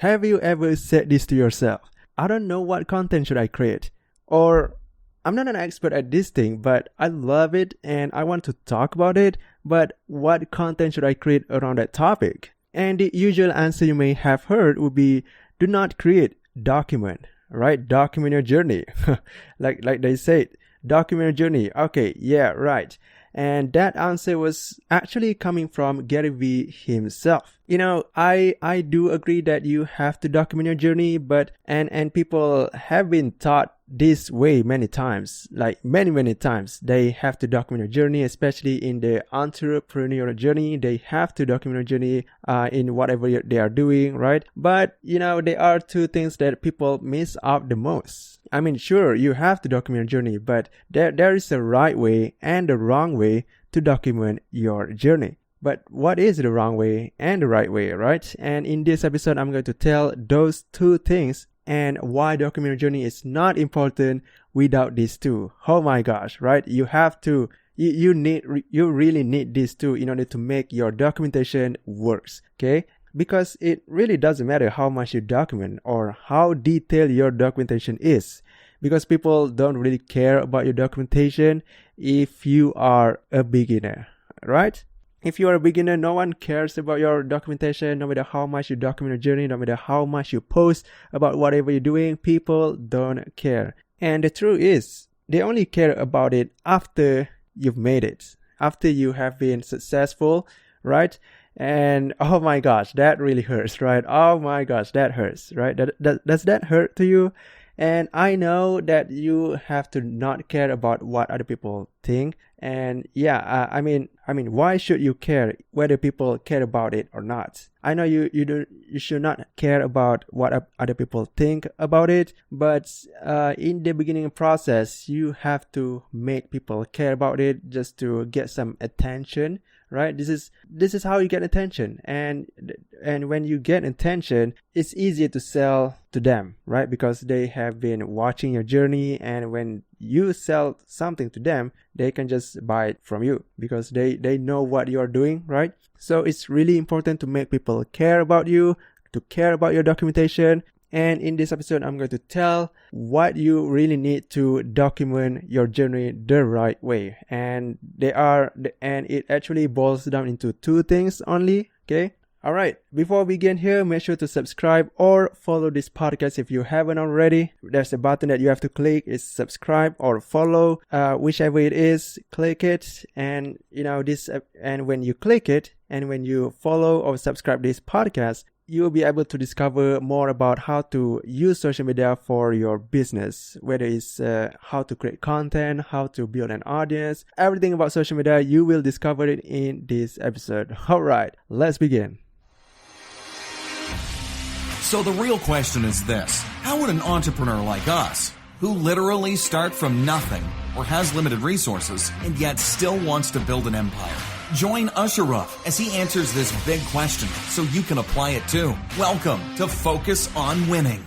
Have you ever said this to yourself? I don't know what content should I create. Or I'm not an expert at this thing, but I love it and I want to talk about it. But what content should I create around that topic? And the usual answer you may have heard would be, do not create, document, right? Document your journey. like they said, document your journey. Okay, yeah, right. And that answer was actually coming from Gary Vee himself. I do agree that you have to document your journey, but and people have been taught this way many times, like many times. They have to document your journey, especially in the entrepreneurial journey. They have to document your journey in whatever they are doing, right? But, there are two things that people miss out the most. I mean, sure, you have to document your journey, but there is a right way and a wrong way to document your journey. But what is the wrong way and the right way, right? And in this episode, I'm going to tell those two things and why document your journey is not important without these two. Oh my gosh, right? You have to, you really need these two in order to make your documentation works, okay? Because it really doesn't matter how much you document or how detailed your documentation is, because people don't really care about your documentation if you are a beginner, right? If you are a beginner, no one cares about your documentation, no matter how much you document your journey, no matter how much you post about whatever you're doing, people don't care. And the truth is, they only care about it after you've made it, after you have been successful, right? And oh my gosh, that really hurts, right? Oh my gosh, that hurts, right? Does that hurt to you? And I know that you have to not care about what other people think. And yeah, I mean, why should you care whether people care about it or not? I know you should not care about what other people think about it, but in the beginning process, you have to make people care about it just to get some attention, right? This is how you get attention, and when you get attention, it's easier to sell to them, right? Because they have been watching your journey, and when you sell something to them, they can just buy it from you because they know what you're doing, right? So it's really important to make people care about you, to care about your documentation. And in this episode, I'm going to tell what you really need to document your journey the right way. And it actually boils down into two things only, okay? Alright, before we begin here, make sure to subscribe or follow this podcast if you haven't already. There's a button that you have to click. It's subscribe or follow, whichever it is, click it. And and when you click it and when you follow or subscribe this podcast, you'll be able to discover more about how to use social media for your business, whether it's how to create content, how to build an audience, everything about social media, you will discover it in this episode. Alright, let's begin. So the real question is this: how would an entrepreneur like us, who literally start from nothing or has limited resources and yet still wants to build an empire, join Ashraf as he answers this big question so you can apply it too. Welcome to Focus on Winning.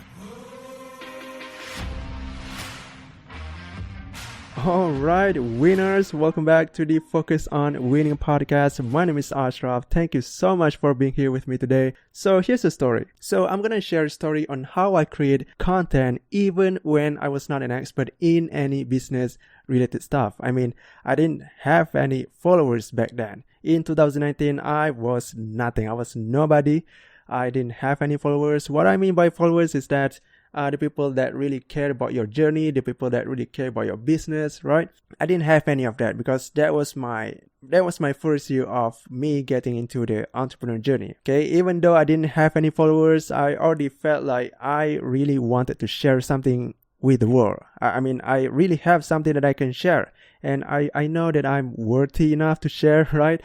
Alright, winners, welcome back to the Focus on Winning podcast. My name is Ashraf. Thank you so much for being here with me today. So here's the story. So I'm going to share a story on how I create content even when I was not an expert in any business related stuff. I mean, I didn't have any followers back then. In 2019, I was nothing. I was nobody. I didn't have any followers. What I mean by followers is that the people that really care about your journey, the people that really care about your business, right? I didn't have any of that because that was my first year of me getting into the entrepreneur journey. Okay, even though I didn't have any followers, I already felt like I really wanted to share something with the world. I mean, I really have something that I can share, and I know that I'm worthy enough to share, right?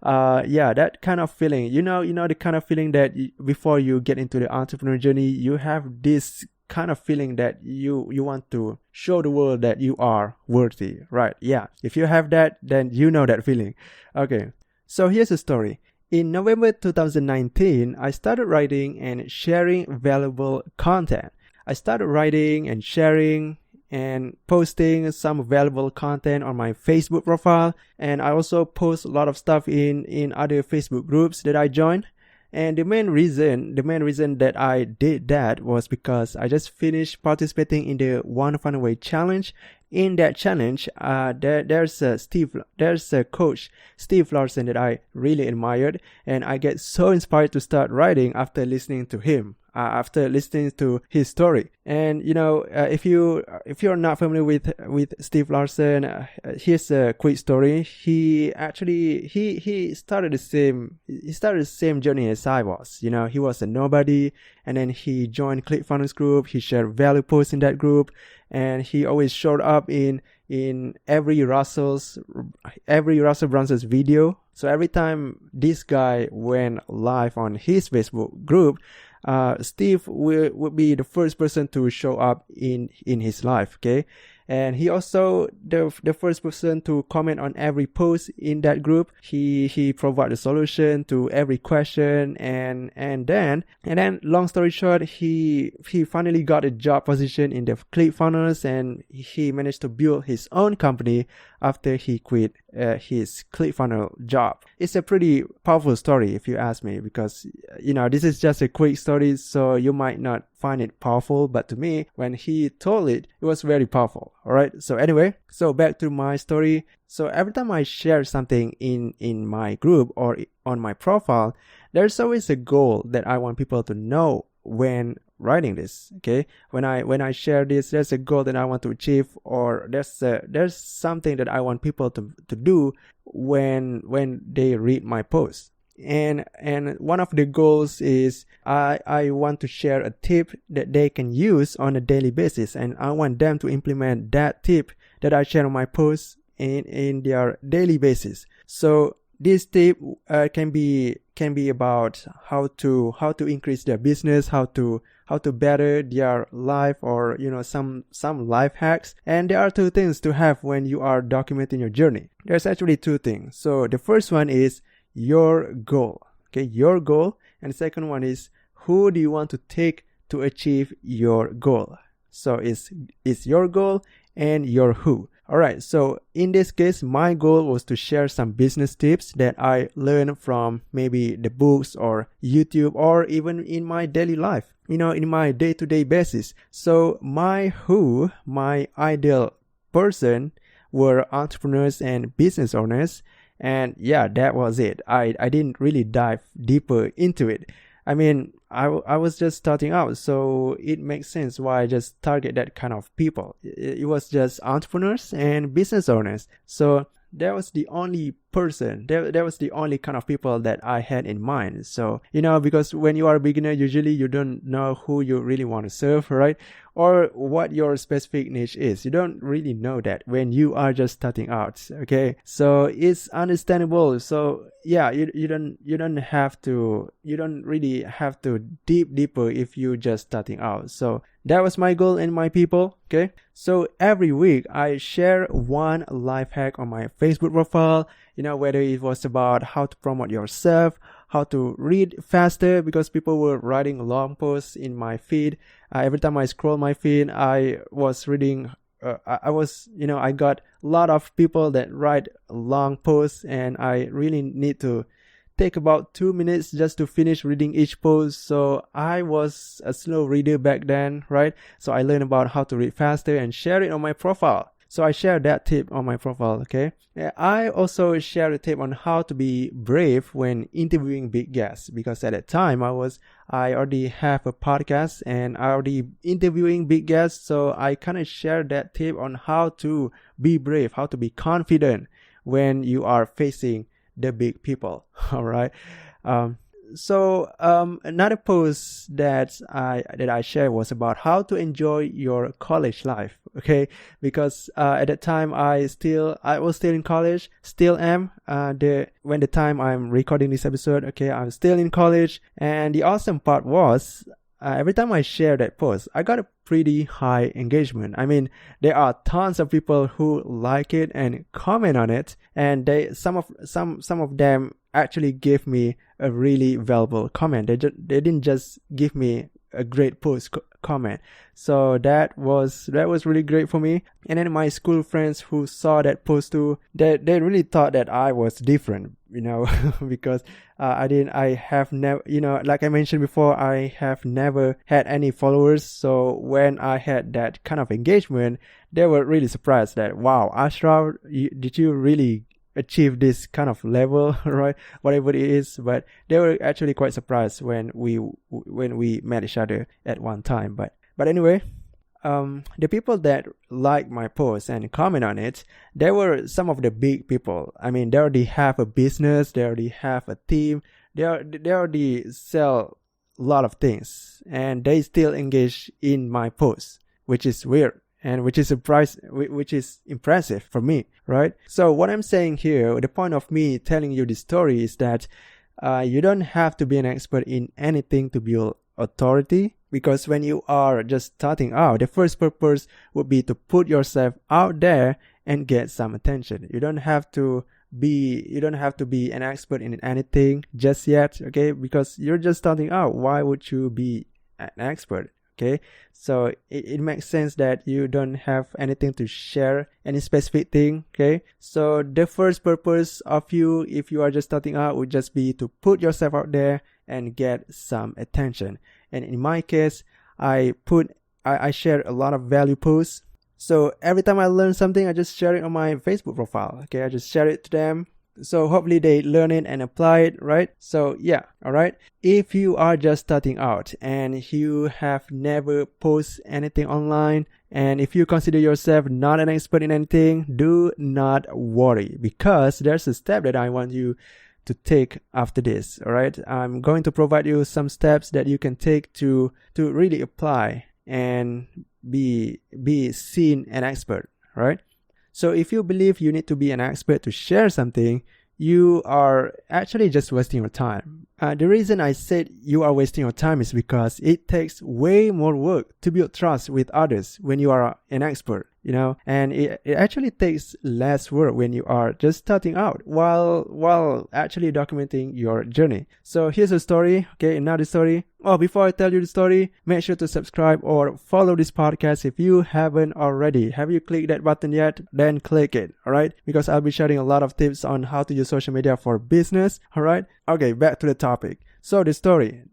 That kind of feeling, the kind of feeling that before you get into the entrepreneur journey, you have this kind of feeling that you want to show the world that you are worthy, right? Yeah, if you have that, then you know that feeling. Okay, so here's the story. In November 2019, I started writing and sharing valuable content. I started writing and sharing and posting some valuable content on my Facebook profile, and I also post a lot of stuff in other Facebook groups that I joined. And the main reason that I did that was because I just finished participating in the One Fun Away challenge. In that challenge, there's a coach, Steve Larsen, that I really admired, and I get so inspired to start writing after listening to him. After listening to his story. And if you're not familiar with Steve Larsen, here's a quick story. He actually he started the same journey as I was. He was a nobody, and then he joined ClickFunnels group. He shared value posts in that group, and he always showed up in every Russell Brunson's video. So every time this guy went live on his Facebook group, Steve would be the first person to show up in his life, okay? And he also the first person to comment on every post in that group. He provided a solution to every question, and then long story short, he finally got a job position in the ClickFunnels, and he managed to build his own company after he quit his ClickFunnels job. It's a pretty powerful story if you ask me, because this is just a quick story, so you might not find it powerful, but to me, when he told it, it was very powerful. All right, so anyway, so back to my story. So every time I share something in my group or on my profile, there's always a goal that I want people to know when writing this. Okay, when I share this, there's a goal that I want to achieve, or there's something that I want people to do when they read my post. And one of the goals is I want to share a tip that they can use on a daily basis, and I want them to implement that tip that I share on my posts in their daily basis. So this tip can be about how to increase their business, how to better their life, or some life hacks. And there are two things to have when you are documenting your journey. There's actually two things. So the first one is your goal. Okay, your goal. And the second one is, who do you want to take to achieve your goal? So it's your goal and your who. All right, so in this case, my goal was to share some business tips that I learned from maybe the books or YouTube, or even in my daily life, in my day-to-day basis. So my who, my ideal person, were entrepreneurs and business owners. And yeah, that was it. I didn't really dive deeper into it. I mean, I was just starting out, so it makes sense why I just target that kind of people. It was just entrepreneurs and business owners. So that was the only person, that was the only kind of people that I had in mind. So, because when you are a beginner, usually you don't know who you really want to serve, right? Or what your specific niche is. You don't really know that when you are just starting out, okay? So it's understandable. So yeah, you don't really have to deeper if you're just starting out. So that was my goal and my people, okay? So every week I share one life hack on my Facebook profile, whether it was about how to promote yourself, how to read faster, because people were writing long posts in my feed. Every time I scroll my feed, I was reading, I got a lot of people that write long posts, and I really need to take about 2 minutes just to finish reading each post. So I was a slow reader back then, right? So I learned about how to read faster and share it on my profile. So I shared that tip on my profile, okay? I also shared a tip on how to be brave when interviewing big guests, because at that time I already have a podcast and I already interviewing big guests. So I kind of shared that tip on how to be brave, how to be confident when you are facing the big people. All right. So another post that I shared was about how to enjoy your college life. Okay, because at that time I was still in college, still am. When the time I'm recording this episode, okay, I'm still in college. And the awesome part was, every time I share that post, I got a pretty high engagement. I mean, there are tons of people who like it and comment on it, and some of them actually gave me a really valuable comment. They didn't just give me a great post comment. So that was really great for me. And then my school friends who saw that post too, they really thought that I was different. because I have never, like I mentioned before, I have never had any followers. So when I had that kind of engagement, they were really surprised that, wow, Ashraf, did you really achieve this kind of level, right? Whatever it is. But they were actually quite surprised when we met each other at one time. But anyway, the people that like my post and comment on it, they were some of the big people. I mean, they already have a business, they already have a team, they already sell a lot of things, and they still engage in my posts, which is weird and which is impressive for me, right? So what I'm saying here, the point of me telling you this story is that you don't have to be an expert in anything to build authority, because when you are just starting out, the first purpose would be to put yourself out there and get some attention. You don't have to be an expert in anything just yet, okay? Because you're just starting out. Why would you be an expert? Okay, so it makes sense that you don't have anything to share, any specific thing. Okay, so the first purpose of you, if you are just starting out, would just be to put yourself out there and get some attention. And in my case, I share a lot of value posts. So every time I learn something, I just share it on my Facebook profile. Okay, I just share it to them. So hopefully they learn it and apply it, right? So yeah, alright. If you are just starting out and you have never posted anything online, and if you consider yourself not an expert in anything, do not worry, because there's a step that I want you to take after this, alright? I'm going to provide you some steps that you can take to really apply and be seen an expert, right? So if you believe you need to be an expert to share something, you are actually just wasting your time. The reason I said you are wasting your time is because it takes way more work to build trust with others when you are an expert, and it actually takes less work when you are just starting out while actually documenting your journey. So here's a story, okay, another story. Oh, before I tell you the story, make sure to subscribe or follow this podcast if you haven't already. Have you clicked that button yet? Then click it, alright? Because I'll be sharing a lot of tips on how to use social media for business, alright? Okay, back to the topic. So the story.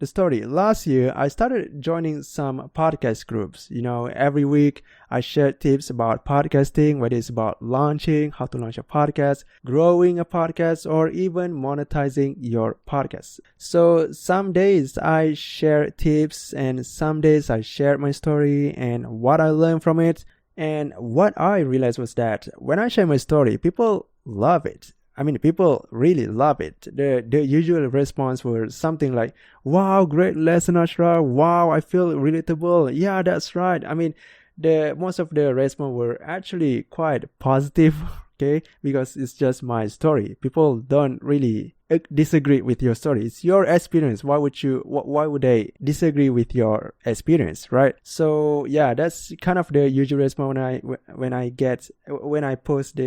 Last year, I started joining some podcast groups. Every week I share tips about podcasting, whether it's about launching, how to launch a podcast, growing a podcast, or even monetizing your podcast. So some days I share tips and some days I share my story and what I learned from it. And what I realized was that when I share my story, people love it. I mean, people really love it. The usual response was something like, wow, great lesson, Ashraf. Wow, I feel relatable. Yeah, that's right. I mean, most of the response were actually quite positive, okay? Because it's just my story. People don't really disagree with your story. It's your experience. Why would they disagree with your experience, right? So yeah, that's kind of the usual response when I post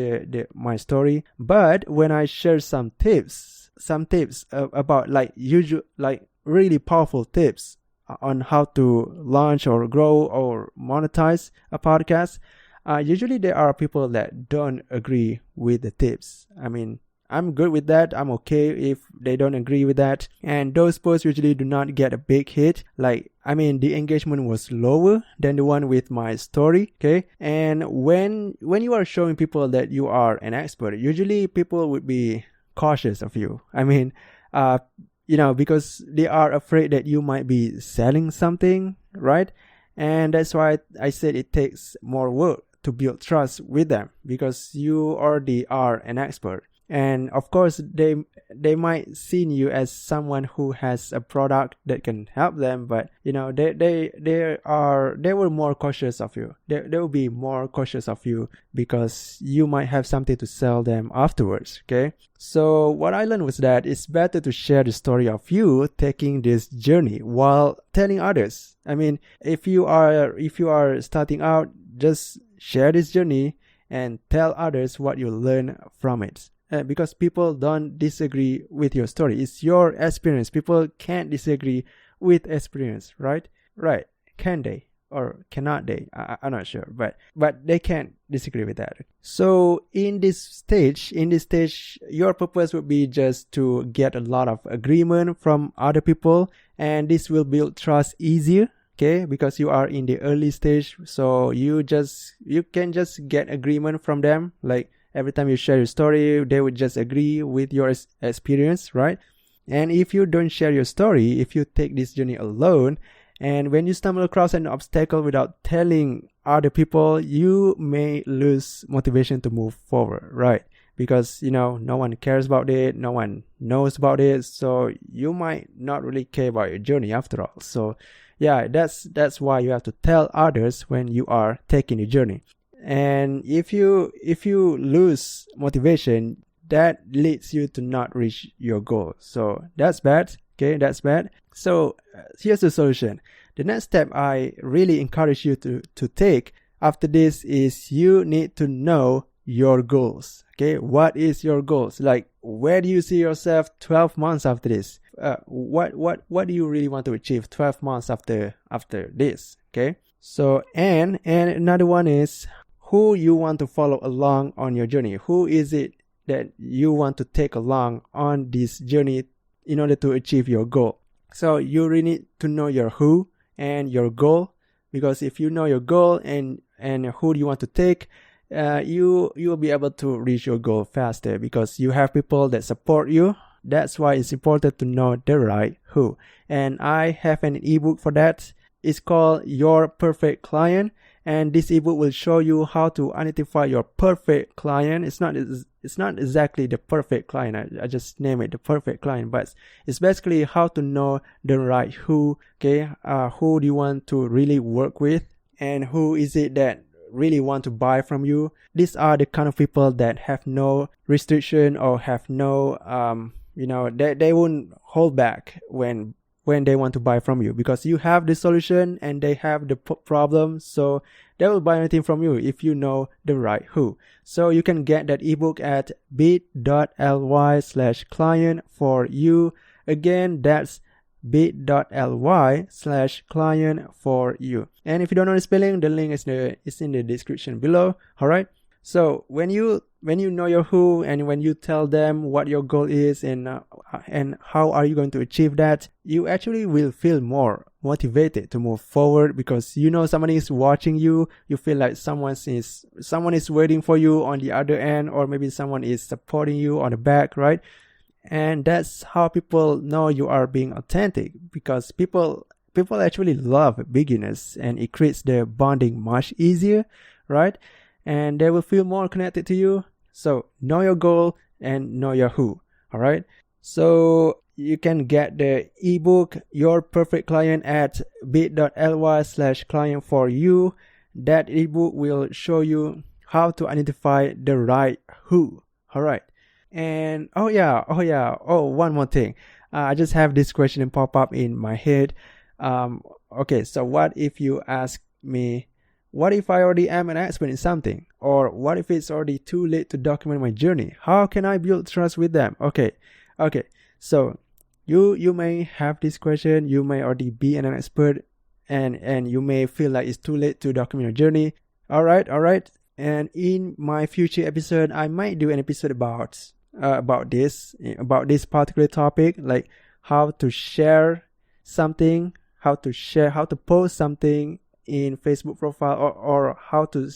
my story. But when I share some tips about really powerful tips on how to launch or grow or monetize a podcast, usually there are people that don't agree with the tips. I mean, I'm good with that. I'm okay if they don't agree with that. And those posts usually do not get a big hit. The engagement was lower than the one with my story, okay? And when you are showing people that you are an expert, usually people would be cautious of you. I mean, because they are afraid that you might be selling something, right? And that's why I said it takes more work to build trust with them, because you already are an expert. And of course, they might see you as someone who has a product that can help them, but they were more cautious of you. They will be more cautious of you because you might have something to sell them afterwards. Okay, so what I learned was that it's better to share the story of you taking this journey while telling others. I mean, if you are starting out, just share this journey and tell others what you learn from it. Because people don't disagree with your story. It's your experience. People can't disagree with experience, right? Right. Can they? or cannot they? I'm not sure, but they can't disagree with that. So in this stage, your purpose would be just to get a lot of agreement from other people, and this will build trust easier. Okay, because you are in the early stage, so you can just get agreement from them. Like every time you share your story, they would just agree with your experience, right? And if you don't share your story, if you take this journey alone, and when you stumble across an obstacle without telling other people, you may lose motivation to move forward, right? Because, no one cares about it, no one knows about it, so you might not really care about your journey after all. So yeah, that's why you have to tell others when you are taking the journey. And if you lose motivation, that leads you to not reach your goal. So that's bad. Okay, that's bad. So here's the solution. The next step I really encourage you to take after this is you need to know your goals. Okay, what is your goals? Like, where do you see yourself 12 months after this? What do you really want to achieve 12 months after this? Okay, so and another one is who you want to follow along on your journey. Who is it that you want to take along on this journey in order to achieve your goal? So you really need to know your who and your goal, because if you know your goal and who do you want to take, you will be able to reach your goal faster because you have people that support you. That's why it's important to know the right who. And I have an ebook for that. It's called Your Perfect Client, and this ebook will show you how to identify your perfect client. It's not exactly the perfect client. I just name it the perfect client, but it's basically how to know the right who. Okay, who do you want to really work with, and who is it that really want to buy from you? These are the kind of people that have no restriction or have no they won't hold back when they want to buy from you, because you have the solution and they have the problem, so they will buy anything from you if you know the right who. So you can get that ebook at bit.ly/client for you. Again, that's bit.ly/client for you. And if you don't know the spelling, the link is in the description below. All right. So when you know your who, and when you tell them what your goal is and how are you going to achieve that, you actually will feel more motivated to move forward, because somebody is watching you. You feel like someone is waiting for you on the other end, or maybe someone is supporting you on the back, right? And that's how people know you are being authentic, because people actually love beginners, and it creates the bonding much easier, right? And they will feel more connected to you. So know your goal and know your who. All right. So you can get the ebook Your Perfect Client at bit.ly/client for you. That ebook will show you how to identify the right who. All right. And one more thing. I just have this question pop up in my head. Okay, so what if you ask me, what if I already am an expert in something? Or what if it's already too late to document my journey? How can I build trust with them? Okay. So you may have this question. You may already be an expert, and you may feel like it's too late to document your journey. All right. And in my future episode, I might do an episode about this particular topic, like how to share something, how to post something in Facebook profile, or how to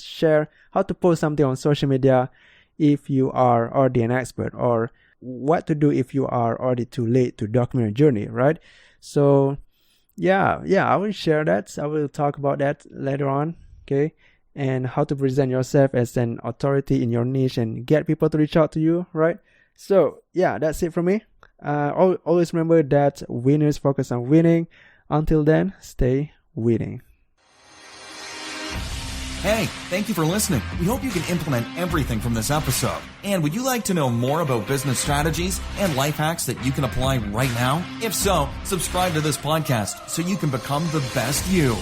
post something on social media if you are already an expert, or what to do if you are already too late to document your journey, right? So yeah, I will share that. I will talk about that later on, okay? And how to present yourself as an authority in your niche and get people to reach out to you, right? So yeah, that's it from me. Always remember that winners focus on winning. Until then, stay winning. Hey, thank you for listening. We hope you can implement everything from this episode. And would you like to know more about business strategies and life hacks that you can apply right now? If so, subscribe to this podcast so you can become the best you.